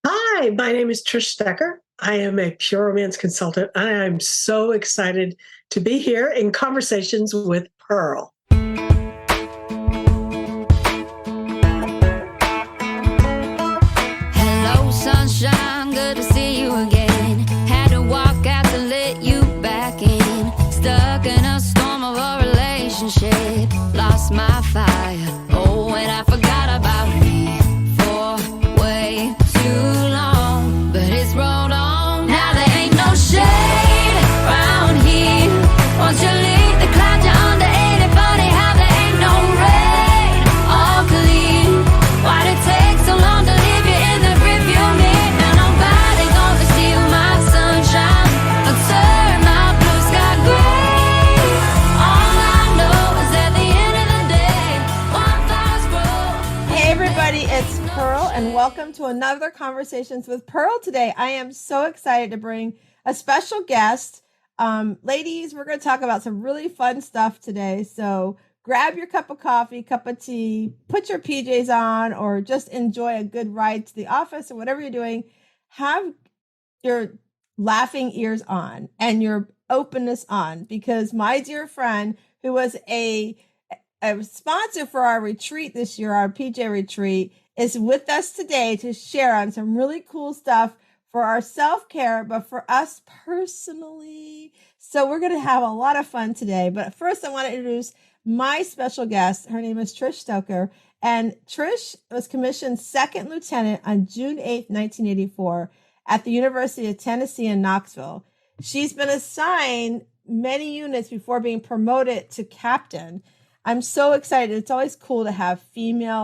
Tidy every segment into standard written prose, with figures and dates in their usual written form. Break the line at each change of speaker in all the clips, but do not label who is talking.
Hi, my name is Trish Stoecker. I am a pure romance consultant, and I'm so excited to be here in conversations with Pearl.
Hello, sunshine, good to see you again. Had to walk out to let you back in. Stuck in a storm of a relationship. Lost my fire. Oh, and I forgot about me for way too long. But it's rolled on. Now there ain't no shade around here. Won't you leave the clouds you're under? Ain't it funny how there ain't no rain? All clear. Why'd it take so long to leave you in the rearview mirror? Now nobody gonna steal my sunshine or turn my blue sky gray. All I know is at the end of the day, wildflowers grow.
Hey everybody, it's Pearl and welcome to another Conversations with Pearl. Today I am so excited to bring a special guest. Ladies, we're going to talk about some really fun stuff today. So grab your cup of coffee, cup of tea, put your PJs on, or just enjoy a good ride to the office or whatever you're doing. Have your laughing ears on and your openness on, because my dear friend who was a sponsor for our retreat this year, our PJ retreat, is with us today to share on some really cool stuff for our self-care, but for us personally. So we're going to have a lot of fun today. But first, I want to introduce my special guest. Her name is Trish Stoecker. And Trish was commissioned second lieutenant on June 8th, 1984 at the University of Tennessee in Knoxville. She's been assigned many units before being promoted to captain. I'm so excited. It's always cool to have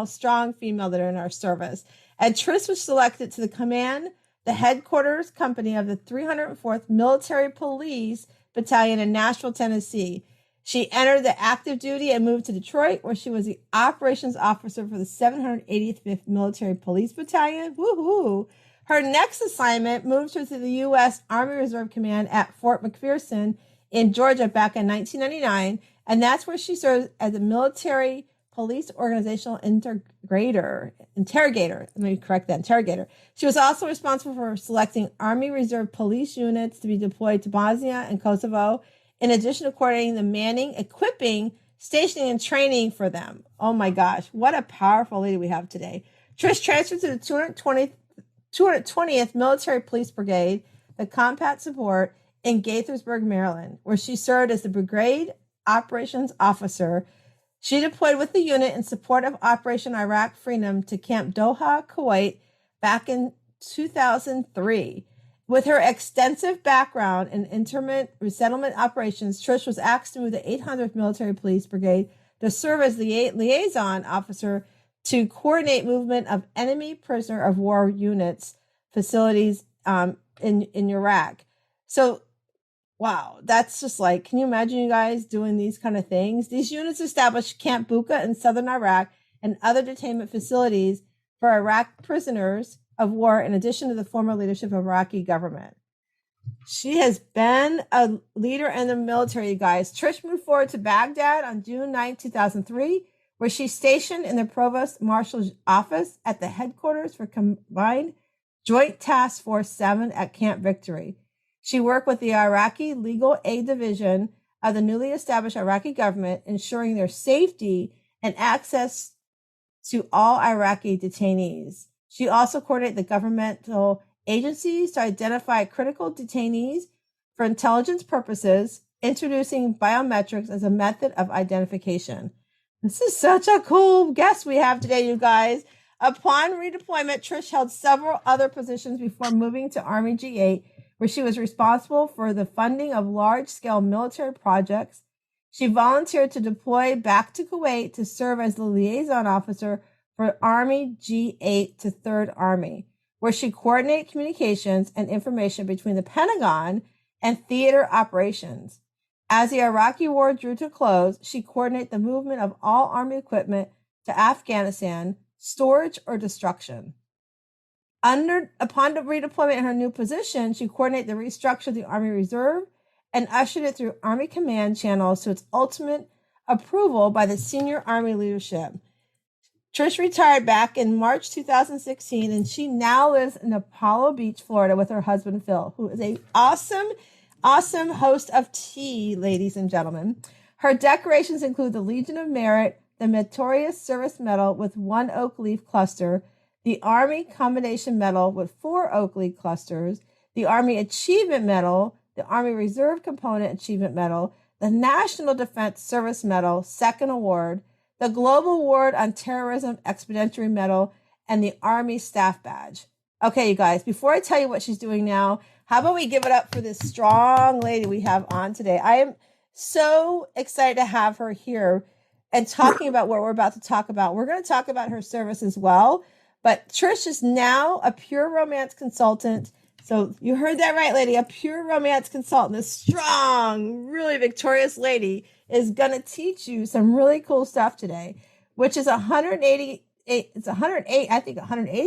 strong female that are in our service. And Trish was selected to the headquarters company of the 304th Military Police Battalion in Nashville, Tennessee. She entered the active duty and moved to Detroit, where she was the operations officer for the 785th Military Police Battalion. Woohoo! Her next assignment moved her to the U.S. Army Reserve Command at Fort McPherson in Georgia back in 1999. And that's where she served as a military police organizational interrogator. Let me correct that, interrogator. She was also responsible for selecting Army Reserve police units to be deployed to Bosnia and Kosovo, in addition to coordinating the manning, equipping, stationing, and training for them. Oh my gosh, what a powerful lady we have today. Trish transferred to the 220th Military Police Brigade, the Combat Support, in Gaithersburg, Maryland, where she served as the Brigade Operations Officer. She deployed with the unit in support of Operation Iraqi Freedom to Camp Doha, Kuwait, back in 2003. With her extensive background in intimate resettlement operations, Trish was asked to move the 800th Military Police Brigade to serve as the liaison officer to coordinate movement of enemy prisoner of war units facilities in Iraq. So wow, that's just like, can you imagine you guys doing these kind of things? These units established Camp Buka in southern Iraq and other detainment facilities for Iraq prisoners of war, in addition to the former leadership of Iraqi Government. She has been a leader in the military, you guys. Trish moved forward to Baghdad on June 9, 2003, where she's stationed in the Provost Marshal's office at the headquarters for Combined Joint Task Force 7 at Camp Victory. She worked with the Iraqi Legal Aid Division of the newly established Iraqi government, ensuring their safety and access to all Iraqi detainees. She also coordinated the governmental agencies to identify critical detainees for intelligence purposes, introducing biometrics as a method of identification. This is such a cool guest we have today, you guys. Upon redeployment, Trish held several other positions before moving to Army G8, where she was responsible for the funding of large-scale military projects. She volunteered to deploy back to Kuwait to serve as the liaison officer for Army G8 to 3rd Army, where she coordinated communications and information between the Pentagon and theater operations. As the Iraqi war drew to a close, she coordinated the movement of all Army equipment to Afghanistan, storage or destruction. Upon the redeployment in her new position, she coordinated the restructure of the Army Reserve and ushered it through Army command channels to its ultimate approval by the senior Army leadership. Trish retired back in March 2016, and she now lives in Apollo Beach, Florida, with her husband, Phil, who is a awesome host of tea, ladies and gentlemen. Her decorations include the Legion of Merit, the Meritorious Service Medal with 1 oak leaf cluster, the Army Combination Medal with 4 oak leaf clusters, the Army Achievement Medal, the Army Reserve Component Achievement Medal, the National Defense Service Medal, 2nd Award, the Global Award on Terrorism Expeditionary Medal, and the Army Staff Badge. Okay, you guys, before I tell you what she's doing now, how about we give it up for this strong lady we have on today? I am so excited to have her here and talking about what we're about to talk about. We're going to talk about her service as well, but Trish is now a pure romance consultant. So you heard that right, lady. A pure romance consultant, this strong, really victorious lady is going to teach you some really cool stuff today, which is 180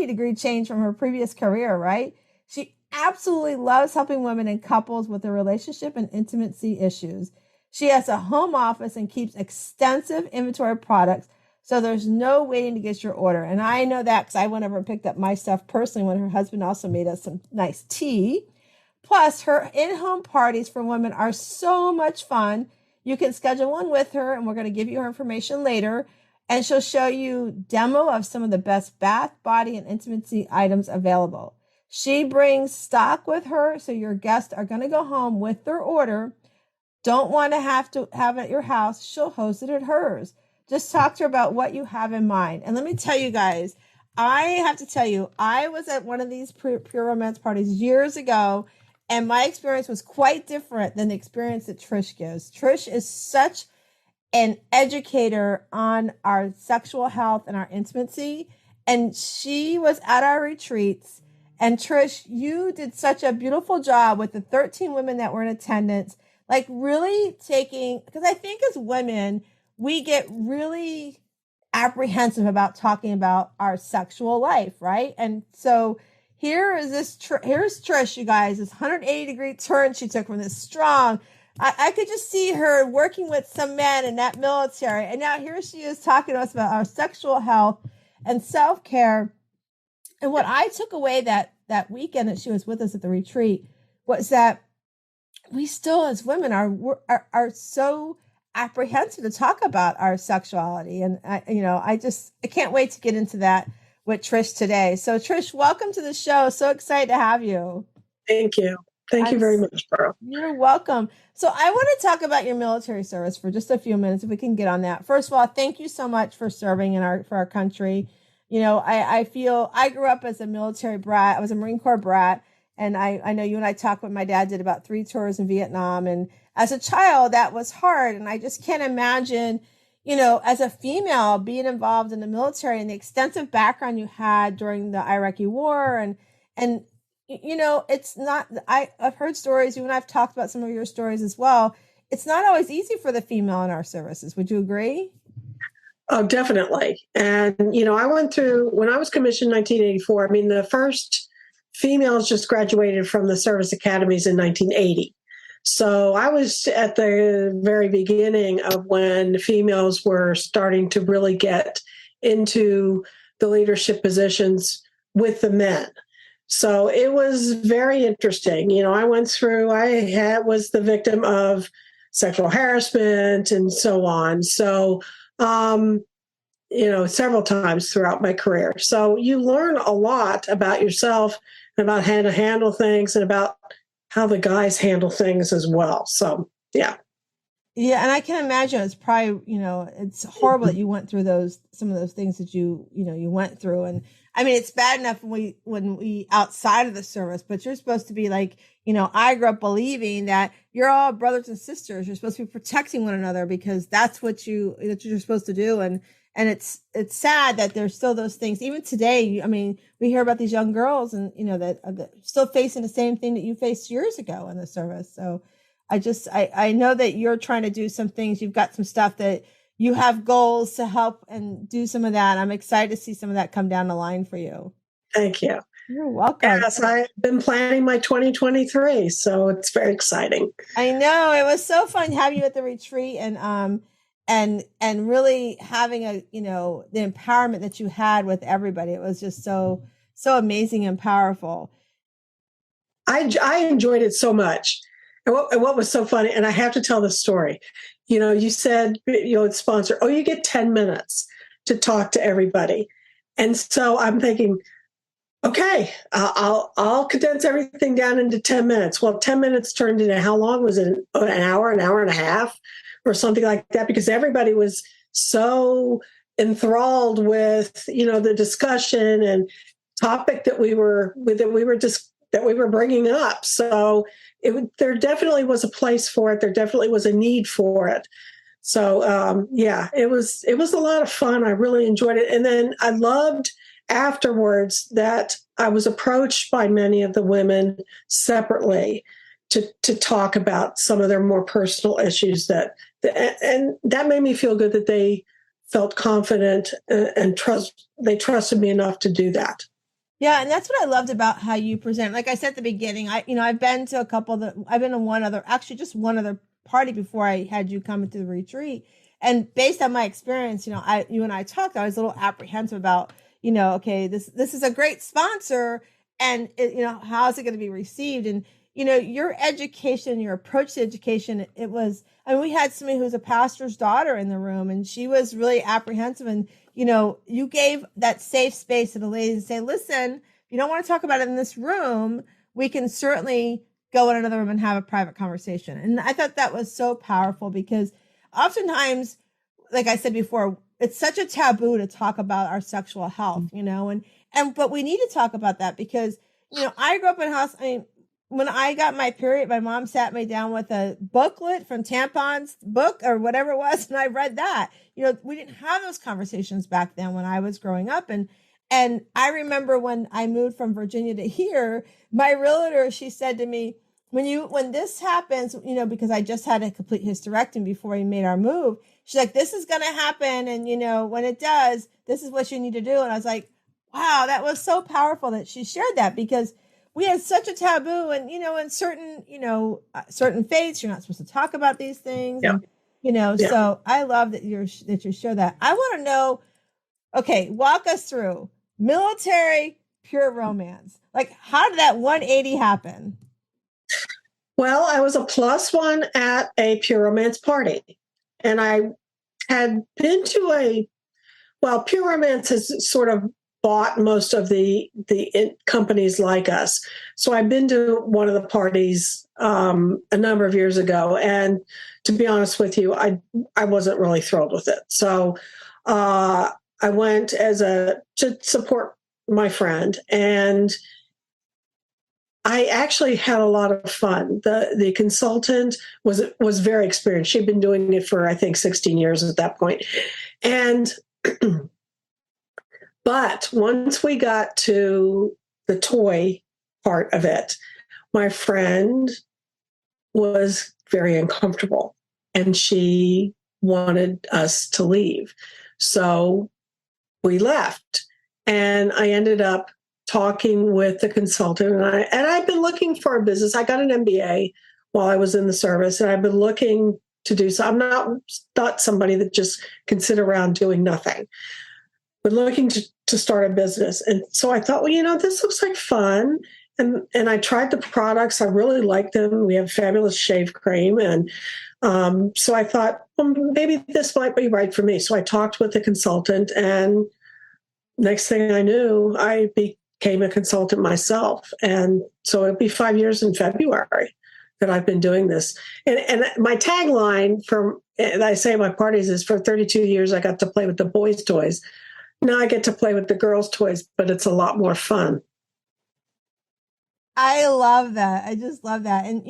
degree change from her previous career, right? She absolutely loves helping women and couples with their relationship and intimacy issues. She has a home office and keeps extensive inventory of products, so there's no waiting to get your order. And I know that because I went over and picked up my stuff personally when her husband also made us some nice tea. Plus, her in-home parties for women are so much fun. You can schedule one with her, and we're going to give you her information later. And she'll show you demo of some of the best bath, body, and intimacy items available. She brings stock with her, so your guests are going to go home with their order. Don't want to have it at your house. She'll host it at hers. Just talk to her about what you have in mind. And let me tell you guys, I have to tell you, I was at one of these pure romance parties years ago, and my experience was quite different than the experience that Trish gives. Trish is such an educator on our sexual health and our intimacy, and she was at our retreats. And Trish, you did such a beautiful job with the 13 women that were in attendance, like really taking, because I think as women, we get really apprehensive about talking about our sexual life, right? And so here's Trish, you guys, this 180 degree turn she took from this strong. I could just see her working with some men in that military. And now here she is talking to us about our sexual health and self-care. And what I took away that weekend that she was with us at the retreat was that we still, as women, are so apprehensive to talk about our sexuality. And I can't wait to get into that with Trish today. So Trish, welcome to the show. So excited to have you.
Thank you. Thank you very much, Pearl.
You're welcome. So I want to talk about your military service for just a few minutes, if we can get on that. First of all, thank you so much for serving for our country. You know, I feel I grew up as a military brat. I was a Marine Corps brat. And I know you and I talked when my dad did about 3 tours in Vietnam. And as a child, that was hard. And I just can't imagine, you know, as a female being involved in the military and the extensive background you had during the Iraqi war. And you know, it's not, I've heard stories, you and I've talked about some of your stories as well. It's not always easy for the female in our services. Would you agree?
Oh, definitely. And, you know, I went through, when I was commissioned in 1984, I mean, the first females just graduated from the service academies in 1980. So I was at the very beginning of when females were starting to really get into the leadership positions with the men. So it was very interesting. You know, I was the victim of sexual harassment and so on. So, you know, several times throughout my career. So you learn a lot about yourself and about how to handle things and about how the guys handle things as well. So, yeah.
Yeah. And I can imagine it's probably, you know, it's horrible that you went through some of those things that you went through. And I mean, it's bad enough when we outside of the service, but you're supposed to be like, you know, I grew up believing that you're all brothers and sisters. You're supposed to be protecting one another because that's what you're supposed to do. And it's sad that there's still those things. Even today, I mean, we hear about these young girls and, you know, that are still facing the same thing that you faced years ago in the service. So I know that you're trying to do some things. You've got some stuff that you have goals to help and do some of that. I'm excited to see some of that come down the line for you.
Thank you.
You're welcome.
Yes, I've been planning my 2023, so it's very exciting.
I know. It was so fun to have you at the retreat. And and really having a, the empowerment that you had with everybody. It was just so amazing and powerful.
I enjoyed it so much. And what was so funny, and I have to tell this story. You said, sponsor, oh, you get 10 minutes to talk to everybody. And so I'm thinking, okay, I'll condense everything down into 10 minutes. Well, 10 minutes turned into, how long was it? An hour and a half or something like that, because everybody was so enthralled with, the discussion and topic that we were bringing up. So there definitely was a place for it. There definitely was a need for it. So it was a lot of fun. I really enjoyed it. And then I loved afterwards that I was approached by many of the women separately to talk about some of their more personal issues and that made me feel good that they felt confident and they trusted me enough to do that.
Yeah, and that's what I loved about how you present. Like I said at the beginning, I've been to I've been to one other party before I had you come into the retreat. And based on my experience, you and I talked, I was a little apprehensive about, okay, this is a great sponsor, and how is it going to be received? And, your education, your approach to education, we had somebody who's a pastor's daughter in the room, and she was really apprehensive. And, you gave that safe space to the ladies to say, listen, if you don't want to talk about it in this room, we can certainly go in another room and have a private conversation. And I thought that was so powerful, because oftentimes, like I said before, it's such a taboo to talk about our sexual health, but we need to talk about that because, I grew up in a house. When I got my period, my mom sat me down with a booklet from Tampon's book or whatever it was, and I read that. We didn't have those conversations back then when I was growing up. And I remember when I moved from Virginia to here, my realtor, she said to me, when this happens, because I just had a complete hysterectomy before we made our move, she's like, this is going to happen. And, when it does, this is what you need to do. And I was like, wow, that was so powerful that she shared that, because we had such a taboo, and, in certain faiths, you're not supposed to talk about these things.
Yeah.
And, so I love that you share that. I want to know, okay, walk us through military pure romance. Like, how did that 180 happen?
Well, I was a +1 at a pure romance party, and I had been to Pure Romance has sort of bought most of the companies like us. So I've been to one of the parties a number of years ago, and to be honest with you, I wasn't really thrilled with it. So I went to support my friend, and I actually had a lot of fun. The consultant was very experienced. She'd been doing it for, I think, 16 years at that point. And but once we got to the toy part of it, my friend was very uncomfortable, and she wanted us to leave. So we left, and I ended up talking with the consultant, and I've been looking for a business. I got an MBA while I was in the service, and I've been looking to do so. I'm not somebody that just can sit around doing nothing, but looking to start a business. And so I thought, this looks like fun. And I tried the products. I really liked them. We have fabulous shave cream. And so I thought, well, maybe this might be right for me. So I talked with the consultant, and next thing I knew, I became a consultant myself. And so it'll be 5 years in February that I've been doing this. And my tagline that I say at my parties is, for 32 years, I got to play with the boys' toys. Now I get to play with the girls' toys, but it's a lot more fun.
I love that. I just love that. And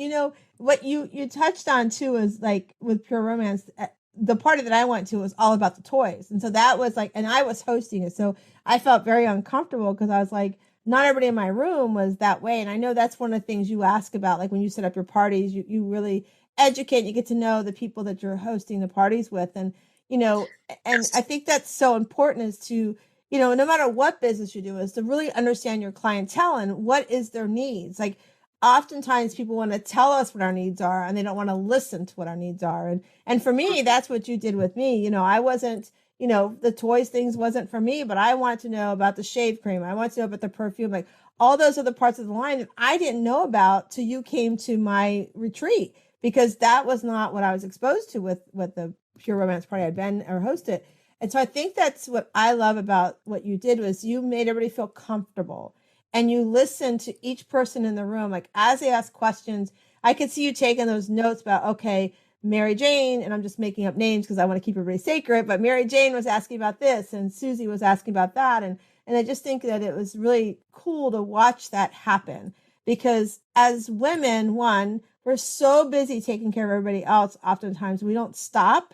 what you touched on too is, like, with Pure Romance, the party that I went to was all about the toys. And so that was like, and I was hosting it. So I felt very uncomfortable, because I was like, not everybody in my room was that way. And I know that's one of the things you ask about, like when you set up your parties, you really educate, you get to know the people that you're hosting the parties with. And and I think that's so important, is to, no matter what business you do, is to really understand your clientele and what is their needs. Like, oftentimes people want to tell us what our needs are and they don't want to listen to what our needs are. And for me, that's what you did with me. I wasn't, the toys things wasn't for me, but I wanted to know about the shave cream. I wanted to know about the perfume, like all those other parts of the line that I didn't know about till you came to my retreat, because that was not what I was exposed to with the Pure Romance party I'd been or hosted. And so I think that's what I love about what you did, was you made everybody feel comfortable and you listened to each person in the room. Like as they asked questions, I could see you taking those notes about, okay, Mary Jane, and I'm just making up names because I want to keep everybody sacred, but Mary Jane was asking about this and Susie was asking about that. And I just think that it was really cool to watch that happen, because as women, one, we're so busy taking care of everybody else. Oftentimes we don't stop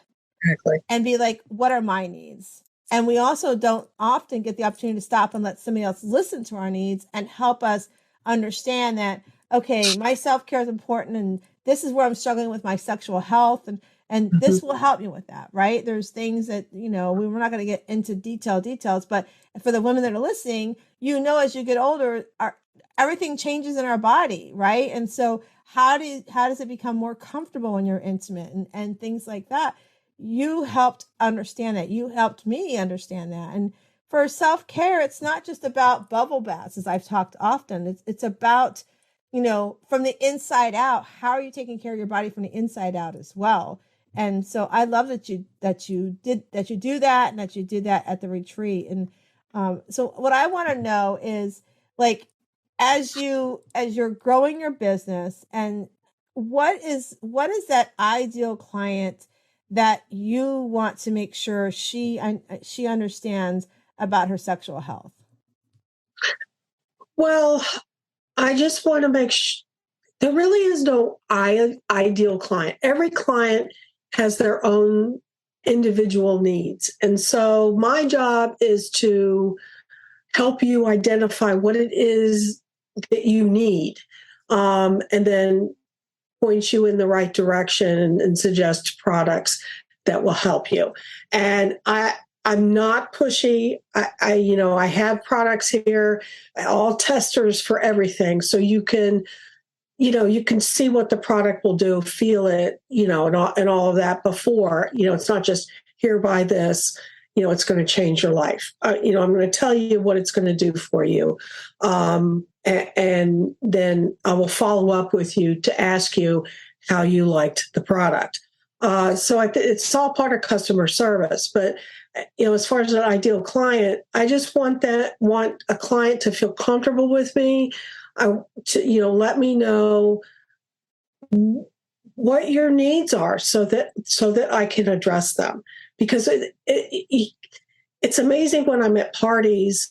and be like, what are my needs? And we also don't often get the opportunity to stop and let somebody else listen to our needs and help us understand that, okay, my self-care is important, and this is where I'm struggling with my sexual health, and this will help me with that, right? There's things that, we're not going to get into details, but for the women that are listening, as you get older, everything changes in our body, right? And so how does it become more comfortable when you're intimate and things like that? You helped understand that. You helped me understand that. And for self-care, it's not just about bubble baths, as I've talked often. It's about, from the inside out. How are you taking care of your body from the inside out as well? And so I love that you do that, and that you did that at the retreat. And so what I want to know is, like, as you're growing your business, and what is that ideal client that you want to make sure she understands about her sexual health?
Well, I just want to make sure there really is no ideal client. Every client has their own individual needs. And so my job is to help you identify what it is that you need, and then point you in the right direction and suggest products that will help you. And I'm not pushy. I have products here, all testers for everything. So you can see what the product will do, feel it, and all of that before, it's not just here, buy this, it's going to change your life. I'm going to tell you what it's going to do for you. And then I will follow up with you to ask you how you liked the product. So it's all part of customer service. But as far as an ideal client, I just want a client to feel comfortable with me. Let me know what your needs are so that I can address them. Because it's amazing when I'm at parties,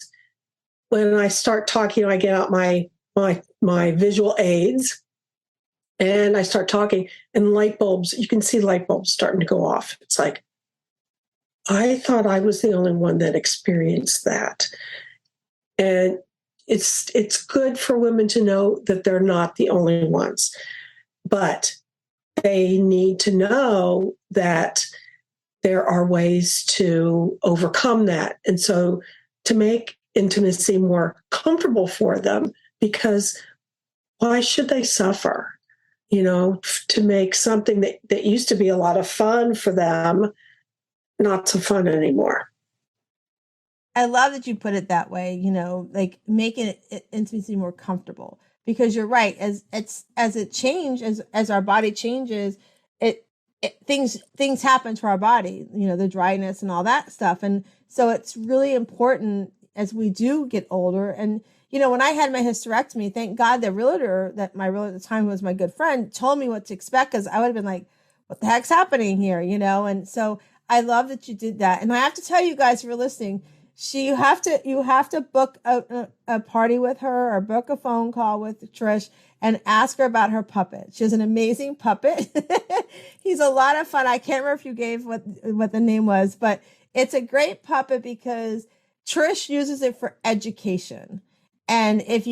when I start talking, I get out my visual aids and I start talking, and light bulbs, you can see light bulbs starting to go off. It's like, I thought I was the only one that experienced that. And it's good for women to know that they're not the only ones, but they need to know that there are ways to overcome that. And so to make intimacy more comfortable for them, because why should they suffer? To make something that used to be a lot of fun for them, not so fun anymore.
I love that you put it that way, like making intimacy more comfortable, because you're right. As it changes, as our body changes, things happen to our body, the dryness and all that stuff. And so it's really important as we do get older. And, when I had my hysterectomy, thank God my realtor at the time, who was my good friend, told me what to expect, because I would have been like, what the heck's happening here? And so I love that you did that. And I have to tell you guys, if you're listening, you have to book a party with her, or book a phone call with Trish and ask her about her puppet. She has an amazing puppet. He's a lot of fun. I can't remember if you gave what the name was, but it's a great puppet because Trish uses it for education. And if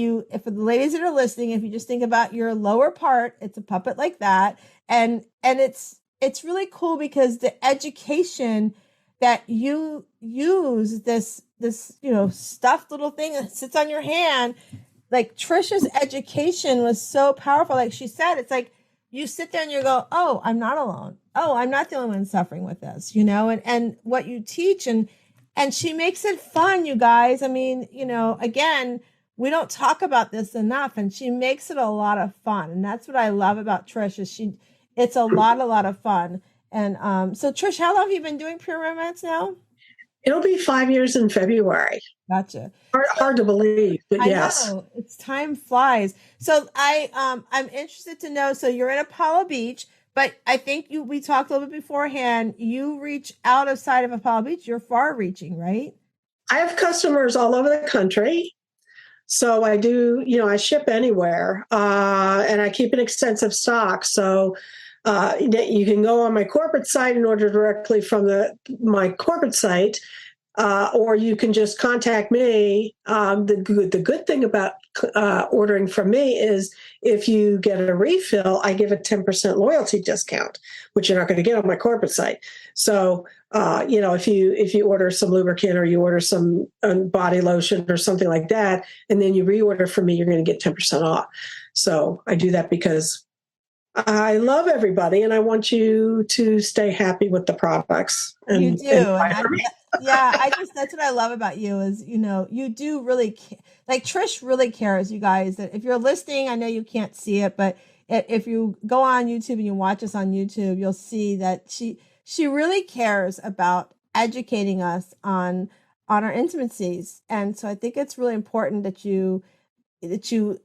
for the ladies that are listening, if you just think about your lower part, it's a puppet like that. And it's really cool because the education that you use, this stuffed little thing that sits on your hand, like Trisha's education was so powerful. Like she said, it's like you sit there and you go, oh, I'm not alone. Oh, I'm not the only one suffering with this, you know, and what you teach and she makes it fun, you guys. I mean, you know, again, we don't talk about this enough, and she makes it a lot of fun. And that's what I love about Trish is it's a lot of fun. And so Trish, how long have you been doing Pure Romance now?
It'll be 5 years in February.
Gotcha.
Hard to believe, but yes.
I know. It's time flies. So I'm interested to know, so you're in Apollo Beach, but I think we talked a little bit beforehand, you reach outside of Apollo Beach, you're far reaching, right?
I have customers all over the country. So I do, you know, I ship anywhere, and I keep an extensive stock. So you can go on my corporate site and order directly from my corporate site, or you can just contact me. The good thing about ordering from me is if you get a refill, I give a 10% loyalty discount, which you're not going to get on my corporate site. So, you know, if you order some lubricant or you order some body lotion or something like that, and then you reorder from me, you're going to get 10% off. So I do that because I love everybody and I want you to stay happy with the products. And,
you do. That's what I love about you is, you know, you do really, like Trish really cares, you guys, that if you're listening, I know you can't see it, but if you go on YouTube and you watch us on YouTube, you'll see that she really cares about educating us on our intimacies. And so I think it's really important that you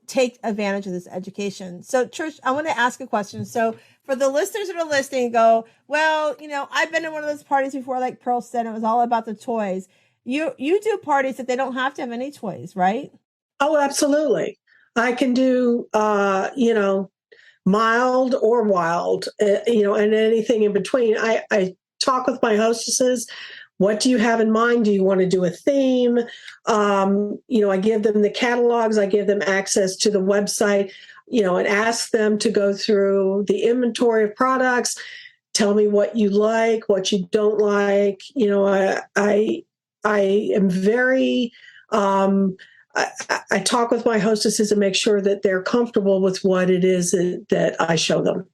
take advantage of this education. So Trish, I want to ask a question. So for the listeners that are listening, go, well, you know, I've been in one of those parties before, like Pearl said, it was all about the toys. You do parties that they don't have to have any toys, right?
Oh, absolutely. I can do, you know, mild or wild, you know, and anything in between. I talk with my hostesses. What do you have in mind? Do you want to do a theme? You know, I give them the catalogs. I give them access to the website, you know, and ask them to go through the inventory of products. Tell me what you like, what you don't like. You know, I am very, I talk with my hostesses and make sure that they're comfortable with what it is that I show them.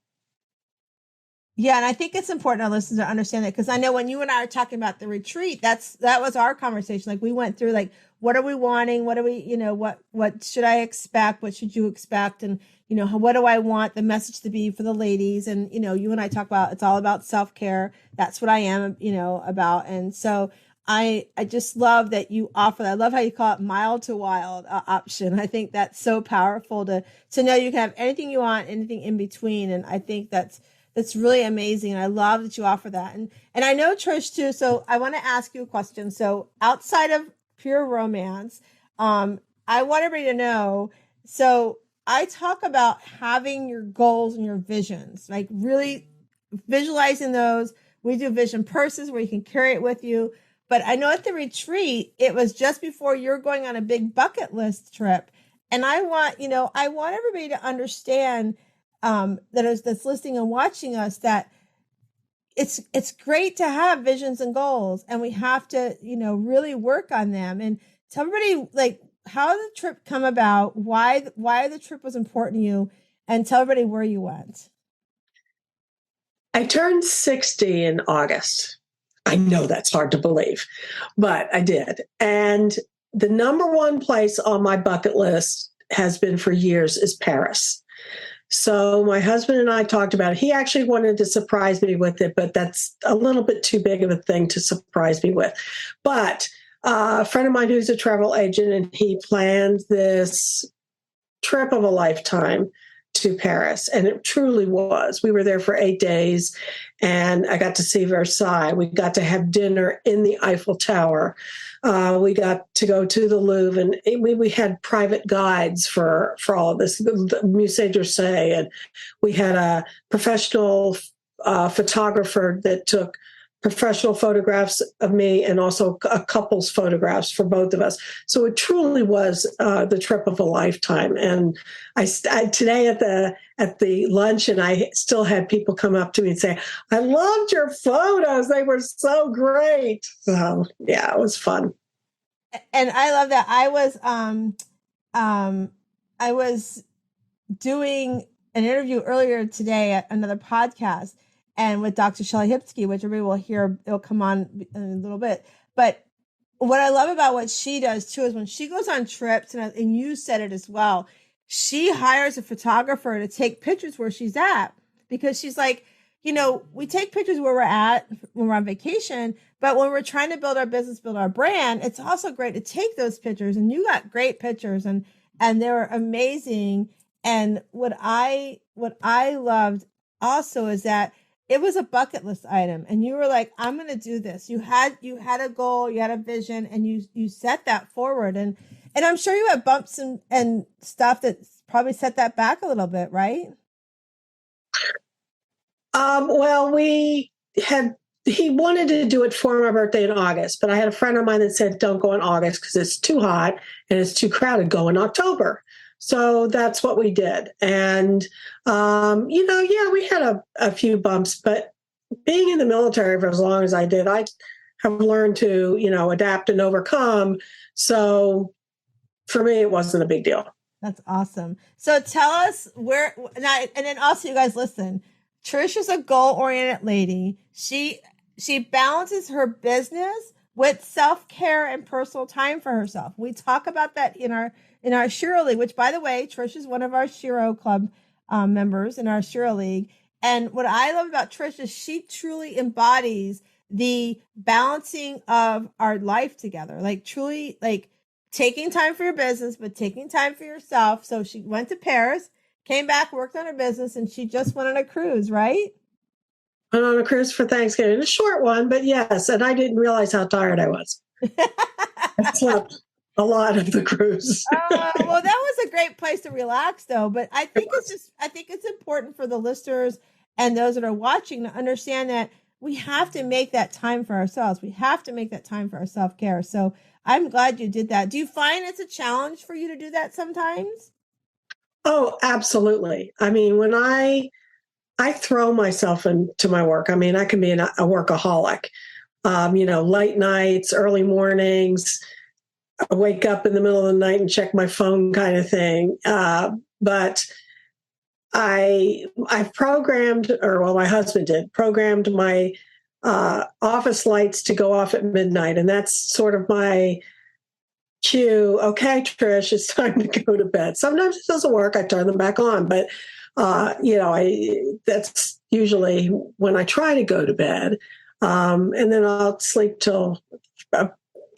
Yeah, and I think it's important our listeners to understand that, because I know when you and I are talking about the retreat, that was our conversation. Like we went through, like, what are we wanting? What do we, you know, what should I expect? What should you expect? And, you know, what do I want the message to be for the ladies? And, you know, you and I talk about, it's all about self-care. That's what I am, you know, about. And so I just love that you offer that. I love how you call it mild to wild option. I think that's so powerful to know you can have anything you want, anything in between. And I think that's really amazing. And I love that you offer that. And I know Trish too. So I want to ask you a question. So outside of Pure Romance, I want everybody to know. So I talk about having your goals and your visions, like really visualizing those. We do vision purses where you can carry it with you. But I know at the retreat, it was just before you're going on a big bucket list trip. And I want everybody to understand that's listening and watching us, that it's great to have visions and goals, and we have to, you know, really work on them. And tell everybody, like, how did the trip come about, why the trip was important to you, and tell everybody where you went.
I turned 60 in August. I know that's hard to believe, but I did. And the number one place on my bucket list has been for years is Paris. So my husband and I talked about it. He actually wanted to surprise me with it, but that's a little bit too big of a thing to surprise me with. But a friend of mine who's a travel agent, and he planned this trip of a lifetime to Paris. And it truly was. We were there for 8 days, and I got to see Versailles. We got to have dinner in the Eiffel Tower. We got to go to the Louvre, and we had private guides for all of this, the Musée d'Orsay, and we had a professional photographer that took professional photographs of me and also a couple's photographs for both of us. So it truly was the trip of a lifetime. And I today at the lunch, and I still had people come up to me and say, "I loved your photos. They were so great." So yeah, it was fun.
And I love that. I was I was doing an interview earlier today at another podcast and with Dr. Shelley Hipsky, which everybody will hear, it'll come on in a little bit. But what I love about what she does too is when she goes on trips, and you said it as well, she hires a photographer to take pictures where she's at, because she's like, we take pictures where we're at when we're on vacation, but when we're trying to build our business, build our brand, it's also great to take those pictures. And you got great pictures, and they're amazing. And what I loved also is that it was a bucket list item, and you were like, I'm going to do this. You had a goal, you had a vision, and you set that forward. And I'm sure you had bumps and stuff that probably set that back a little bit, right?
Well, he wanted to do it for my birthday in August, but I had a friend of mine that said, don't go in August because it's too hot and it's too crowded. Go in October. So that's what we did. And, we had a few bumps, but being in the military for as long as I did, I have learned to, adapt and overcome. So for me, it wasn't a big deal.
That's awesome. So tell us where, and then also you guys listen, Trish is a goal-oriented lady. She balances her business with self-care and personal time for herself. We talk about that in our Shiro League, which, by the way, Trish is one of our Shiro Club members in our Shiro League. And what I love about Trish is she truly embodies the balancing of our life together, like truly like taking time for your business, but taking time for yourself. So she went to Paris, came back, worked on her business, and she just went on a cruise, right?
Went on a cruise for Thanksgiving, a short one, but yes. And I didn't realize how tired I was. I slept a lot of the cruise.
Well, that was a great place to relax, though. But I think it's important for the listeners and those that are watching to understand that we have to make that time for ourselves. We have to make that time for our self-care. So I'm glad you did that. Do you find it's a challenge for you to do that sometimes?
Oh, absolutely. I mean, when I throw myself into my work, I mean, I can be a workaholic, late nights, early mornings, I wake up in the middle of the night and check my phone kind of thing. But I've programmed, my husband programmed my office lights to go off at midnight. And that's sort of my cue. Okay, Trish, it's time to go to bed. Sometimes it doesn't work. I turn them back on, but that's usually when I try to go to bed. And then I'll sleep till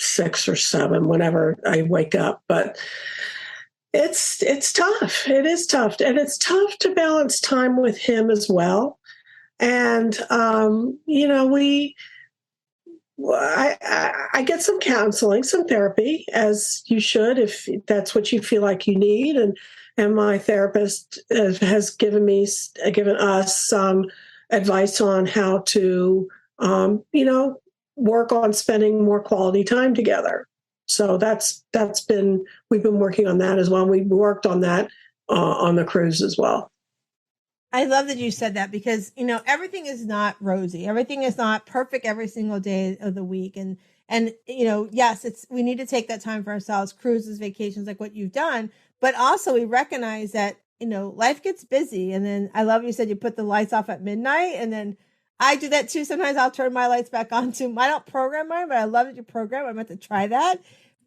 6 or 7 whenever I wake up. But it's tough. It is tough. And it's tough to balance time with him as well. And, I get some counseling, some therapy, as you should, if that's what you feel like you need. And my therapist has given us some advice on how to, work on spending more quality time together. So we've been working on that as well. We worked on that on the cruise as well.
I love that you said that because, everything is not rosy. Everything is not perfect every single day of the week. And, yes, we need to take that time for ourselves, cruises, vacations, like what you've done. But also we recognize that, life gets busy. And then I love you said you put the lights off at midnight. And then I do that too. Sometimes I'll turn my lights back on too. I don't program mine, but I love that you program. I'm about to try that.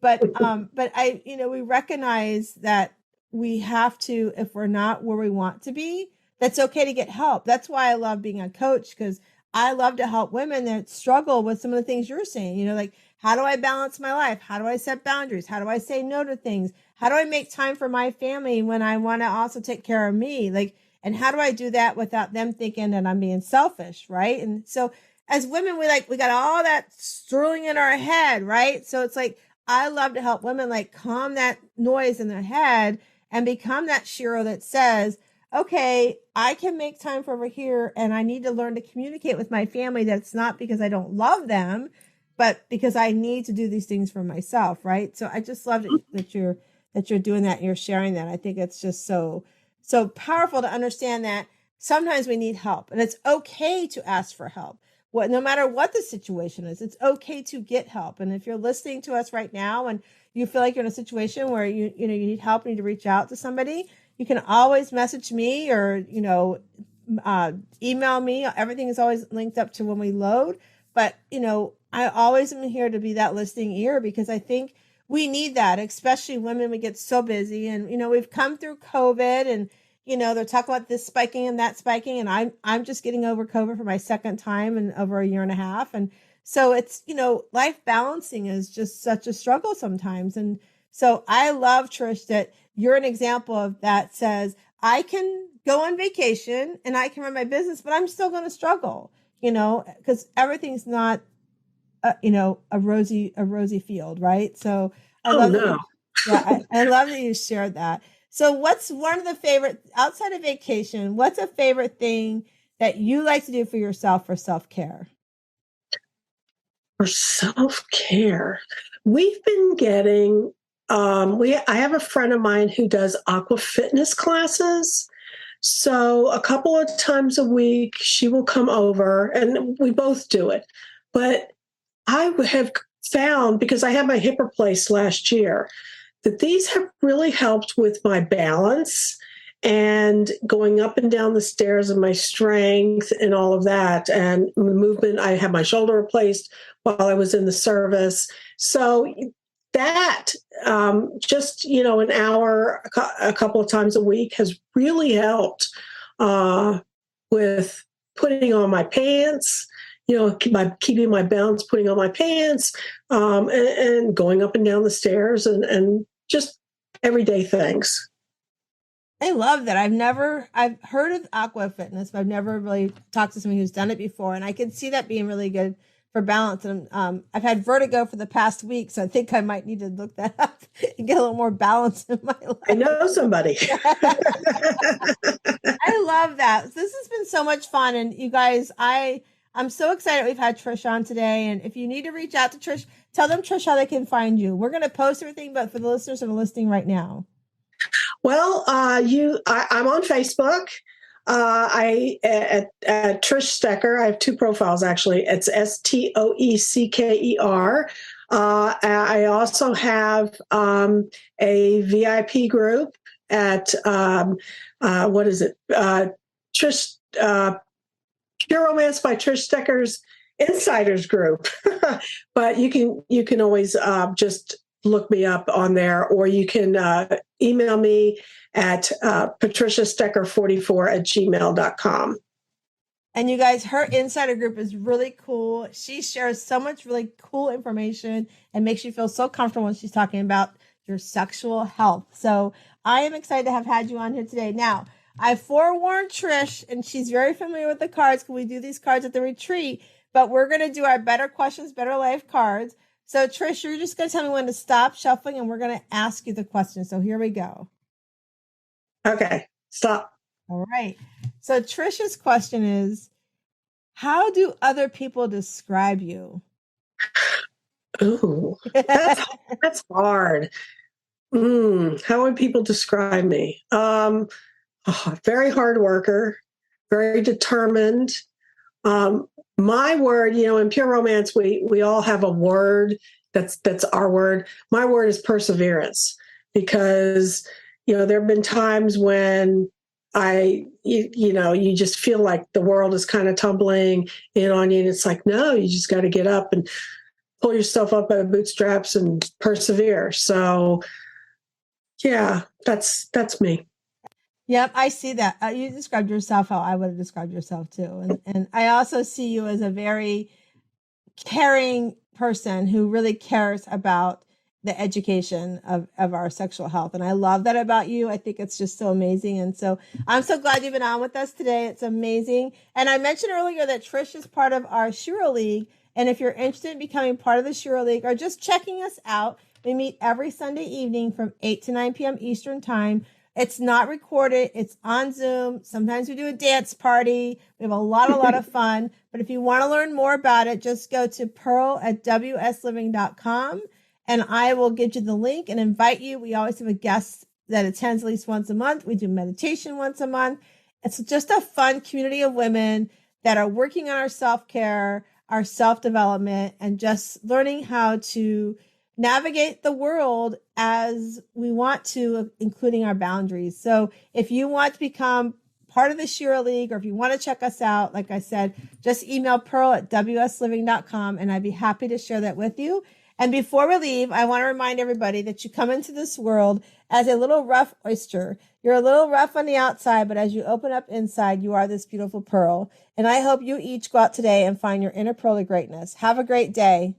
But we recognize that we have to, if we're not where we want to be, that's okay to get help. That's why I love being a coach, because I love to help women that struggle with some of the things you're saying, like, how do I balance my life? How do I set boundaries? How do I say no to things? How do I make time for my family when I want to also take care of me? And how do I do that without them thinking that I'm being selfish, right? And so as women, we got all that swirling in our head, right? So it's like, I love to help women calm that noise in their head and become that Shiro that says, okay, I can make time for over here, and I need to learn to communicate with my family. That's not because I don't love them, but because I need to do these things for myself, right? So I just love that you're doing that and you're sharing that. I think it's just so powerful to understand that sometimes we need help, and it's okay to ask for help. no matter what the situation is, it's okay to get help. And if you're listening to us right now and you feel like you're in a situation where you need help, you need to reach out to somebody, you can always message me or, email me. Everything is always linked up to when we load. But, I always am here to be that listening ear, because I think we need that, especially women. We get so busy, and, we've come through COVID, and, they're talking about this spiking and that spiking. And I'm just getting over COVID for my second time in over a year and a half. And so it's, life balancing is just such a struggle sometimes. And so I love, Trish, that you're an example of that. Says, I can go on vacation and I can run my business, but I'm still going to struggle, because everything's not, a rosy field. Right. So I love that you shared that. So what's one of the favorite, outside of vacation, what's a favorite thing that you like to do for yourself for self-care?
For self-care, we've been getting, I have a friend of mine who does aqua fitness classes. So a couple of times a week, she will come over and we both do it. But I have found, because I had my hip replaced last year, that these have really helped with my balance and going up and down the stairs and my strength and all of that. And movement, I had my shoulder replaced while I was in the service. So that just, an hour, a couple of times a week has really helped with putting on my pants, keeping my balance, putting on my pants, and going up and down the stairs and just everyday things.
I love that. I've heard of aqua fitness, but I've never really talked to someone who's done it before. And I can see that being really good for balance. And I've had vertigo for the past week, so I think I might need to look that up and get a little more balance in my life.
I know somebody.
I love that. This has been so much fun. And you guys, I'm so excited we've had Trish on today. And if you need to reach out to Trish, tell them, Trish, how they can find you. We're going to post everything, but for the listeners that are listening right now.
Well, I'm on Facebook. At Trish Stoecker. I have two profiles, actually. It's Stoecker. I also have a VIP group at Trish Pure Romance by Trish Stoecker's Insiders group. But you can always just look me up on there, or you can email me at patriciastoecker44@gmail.com.
And you guys, her insider group is really cool. She shares so much really cool information and makes you feel so comfortable when she's talking about your sexual health. So I am excited to have had you on here today. Now, I forewarned Trish, and she's very familiar with the cards because we do these cards at the retreat, but we're going to do our Better Questions, Better Life cards. So Trish, you're just going to tell me when to stop shuffling, and we're going to ask you the question. So here we go.
Okay, stop.
All right. So Trish's question is, how do other people describe you?
Ooh, that's hard. How would people describe me? Very hard worker, very determined. My word, in Pure Romance, we all have a word that's our word. My word is perseverance, because there have been times when you just feel like the world is kind of tumbling in on you, and it's like, no, you just got to get up and pull yourself up by the bootstraps and persevere. So, yeah, that's me.
Yep, I see that. You described yourself how I would have described yourself too. And I also see you as a very caring person who really cares about the education of our sexual health. And I love that about you. I think it's just so amazing. And so I'm so glad you've been on with us today. It's amazing. And I mentioned earlier that Trish is part of our Shiro League. And if you're interested in becoming part of the Shiro League or just checking us out, we meet every Sunday evening from 8 to 9 p.m. Eastern time. It's not recorded. It's on Zoom. Sometimes we do a dance party. We have a lot of fun. But if you want to learn more about it, just go to pearl@wsliving.com and I will give you the link and invite you. We always have a guest that attends at least once a month. We do meditation once a month. It's just a fun community of women that are working on our self-care, our self-development, and just learning how to navigate the world as we want to, including our boundaries. So if you want to become part of the Shira League, or if you want to check us out, like I said, just email pearl@wsliving.com, and I'd be happy to share that with you. And before we leave, I want to remind everybody that you come into this world as a little rough oyster. You're a little rough on the outside, but as you open up inside, you are this beautiful pearl. And I hope you each go out today and find your inner pearl of greatness. Have a great day.